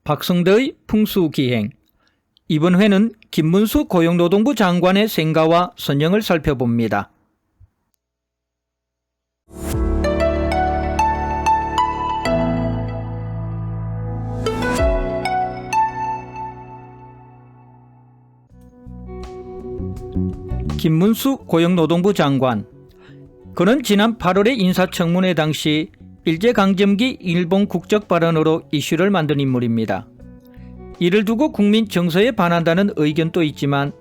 박성대의 풍수기행. 이번 회는 김문수 고용노동부 장관의 생가와 선정을 살펴봅니다. 김문수 고용노동부 장관. 그는 지난 8월의 인사청문회 당시 일제강점기 일본 국적 발언으로 이슈를 만든 인물입니다. 이를 두고 국민 정서에 반한다는 의견도 있지만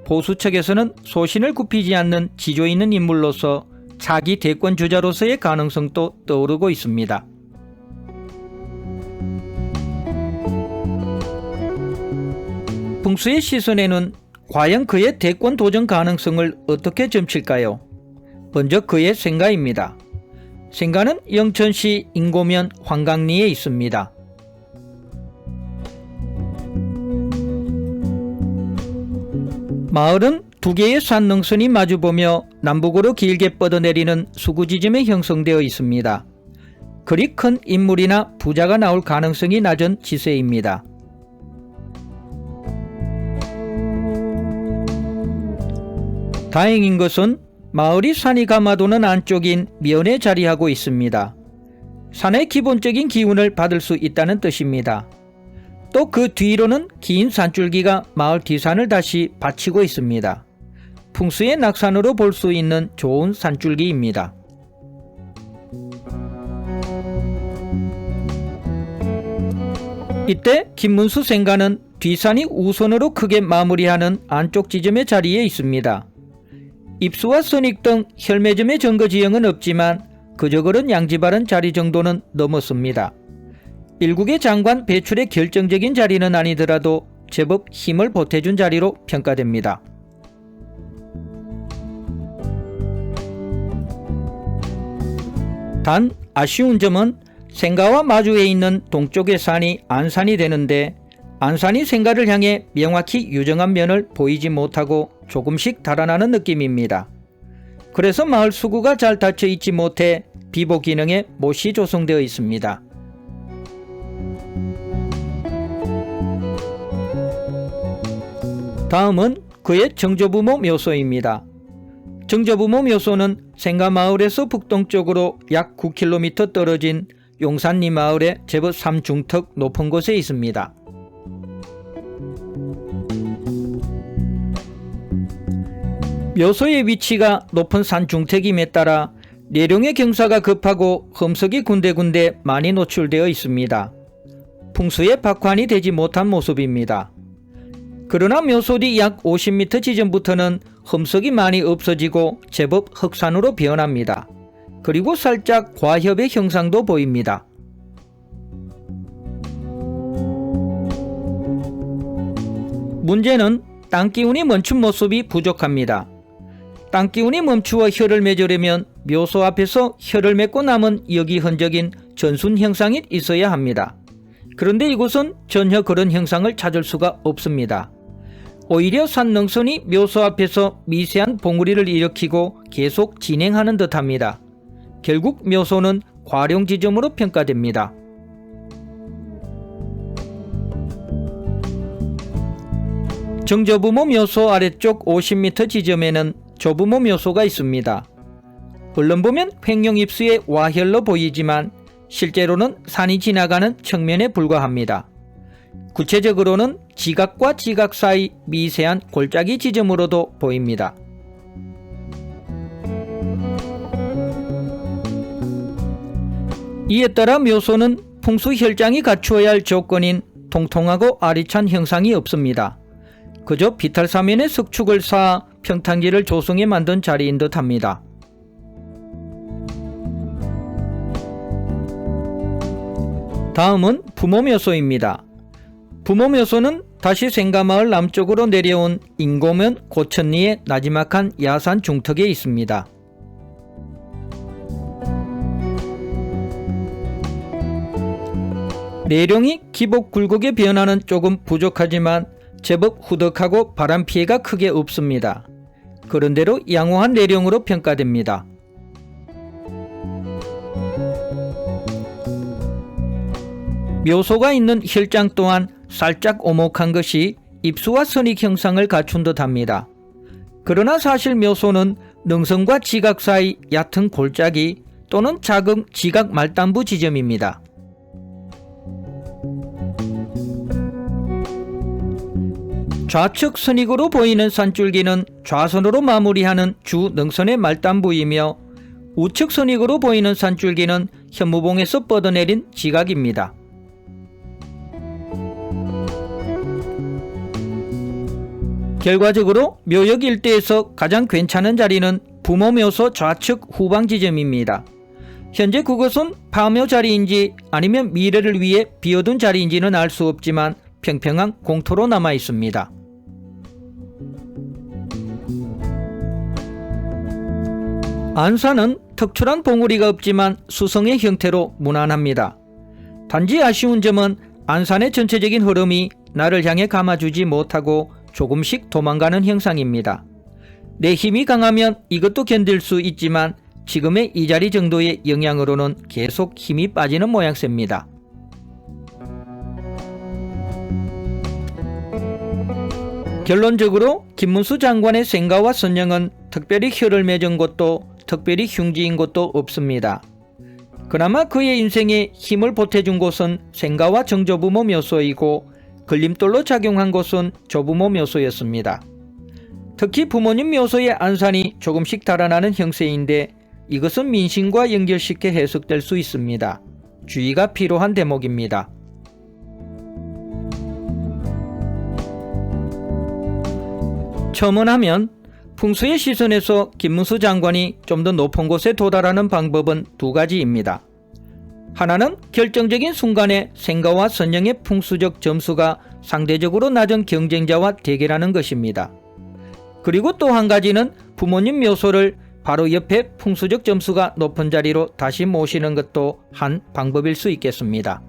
보수 측에서는 소신을 굽히지 않는 지조 있는 인물로서 차기 대권 주자로서의 가능성도 떠오르고 있습니다. 풍수의 시선에는 과연 그의 대권 도전 가능성을 어떻게 점칠까요? 먼저 그의 생가입니다. 생가는 영천시 인고면 황강리에 있습니다. 마을은 두 개의 산능선이 마주보며 남북으로 길게 뻗어내리는 수구지점에 형성되어 있습니다. 그리 큰 인물이나 부자가 나올 가능성이 낮은 지세입니다. 다행인 것은 마을이 산이 감아도는 안쪽인 면에 자리하고 있습니다. 산의 기본적인 기운을 받을 수 있다는 뜻입니다. 또 그 뒤로는 긴 산줄기가 마을 뒤산을 다시 받치고 있습니다. 풍수의 낙산으로 볼 수 있는 좋은 산줄기입니다. 이때 김문수 생가는 뒤산이 우선으로 크게 마무리하는 안쪽 지점의 자리에 있습니다. 입수와 선익 등 혈매점의 증거 지형은 없지만 그저 그런 양지바른 자리 정도는 넘었습니다. 일국의 장관 배출의 결정적인 자리는 아니더라도 제법 힘을 보태준 자리로 평가됩니다. 단 아쉬운 점은 생가와 마주해 있는 동쪽의 산이 안산이 되는데 안산이 생가를 향해 명확히 유정한 면을 보이지 못하고 조금씩 달아나는 느낌입니다. 그래서 마을 수구가 잘 닫혀 있지 못해 비보 기능에 못이 조성되어 있습니다. 다음은 그의 정조부모 묘소입니다. 정조부모 묘소는 생가마을에서 북동쪽으로 약 9km 떨어진 용산리 마을의 제법 삼중턱 높은 곳에 있습니다. 묘소의 위치가 높은 산 중턱임에 따라 내룡의 경사가 급하고 험석이 군데군데 많이 노출되어 있습니다. 풍수에 박환이 되지 못한 모습입니다. 그러나 묘소 뒤 약 50m 지점부터는 험석이 많이 없어지고 제법 흑산으로 변합니다. 그리고 살짝 과협의 형상도 보입니다. 문제는 땅기운이 멈춘 모습이 부족합니다. 땅기운이 멈추어 혀를 맺으려면 묘소 앞에서 혀를 맺고 남은 여기 흔적인 전순 형상이 있어야 합니다. 그런데 이곳은 전혀 그런 형상을 찾을 수가 없습니다. 오히려 산능선이 묘소 앞에서 미세한 봉우리를 일으키고 계속 진행하는 듯합니다. 결국 묘소는 과룡 지점으로 평가됩니다. 정조부모 묘소 아래쪽 50m 지점에는 조부모 묘소가 있습니다. 얼른 보면 횡령 입수의 와혈로 보이지만 실제로는 산이 지나가는 측면에 불과합니다. 구체적으로는 지각과 지각 사이 미세한 골짜기 지점으로도 보입니다. 이에 따라 묘소는 풍수혈장이 갖추어야 할 조건인 통통하고 아리찬 형상이 없습니다. 그저 비탈사면에 석축을 쌓아 평탄지를 조성해 만든 자리인 듯합니다. 다음은 부모묘소입니다. 부모묘소는 다시 생가마을 남쪽으로 내려온 인고면 고천리의 나지막한 야산 중턱에 있습니다. 내룡이 기복 굴곡의 변화는 조금 부족하지만 제법 후덕하고 바람 피해가 크게 없습니다. 그런대로 양호한 내룡으로 평가됩니다. 묘소가 있는 혈장 또한 살짝 오목한 것이 입수와 선익 형상을 갖춘 듯합니다. 그러나 사실 묘소는 능선과 지각 사이 얕은 골짜기 또는 작은 지각 말단부 지점입니다. 좌측 선익으로 보이는 산줄기는 좌선으로 마무리하는 주 능선의 말단부이며 우측 선익으로 보이는 산줄기는 현무봉에서 뻗어내린 지각입니다. 결과적으로 묘역 일대에서 가장 괜찮은 자리는 부모묘소 좌측 후방 지점입니다. 현재 그것은 파묘 자리인지 아니면 미래를 위해 비워둔 자리인지는 알 수 없지만 평평한 공터로 남아 있습니다. 안산은 특출한 봉우리가 없지만 수성의 형태로 무난합니다. 단지 아쉬운 점은 안산의 전체적인 흐름이 나를 향해 감아주지 못하고 조금씩 도망가는 형상입니다. 내 힘이 강하면 이것도 견딜 수 있지만 지금의 이 자리 정도의 영향으로는 계속 힘이 빠지는 모양새입니다. 결론적으로 김문수 장관의 생가와 선영은 특별히 혀를 맺은 것도 특별히 흉지인 것도 없습니다. 그나마 그의 인생에 힘을 보태준 곳은 생가와 정조부모 묘소이고 걸림돌로 작용한 곳은 조부모 묘소였습니다. 특히 부모님 묘소의 안산이 조금씩 달아나는 형세인데 이것은 민심과 연결시켜 해석될 수 있습니다. 주의가 필요한 대목입니다. 첨언하면 풍수의 시선에서 김문수 장관이 좀 더 높은 곳에 도달하는 방법은 두 가지입니다. 하나는 결정적인 순간에 생가와 선영의 풍수적 점수가 상대적으로 낮은 경쟁자와 대결하는 것입니다. 그리고 또 한 가지는 부모님 묘소를 바로 옆에 풍수적 점수가 높은 자리로 다시 모시는 것도 한 방법일 수 있겠습니다.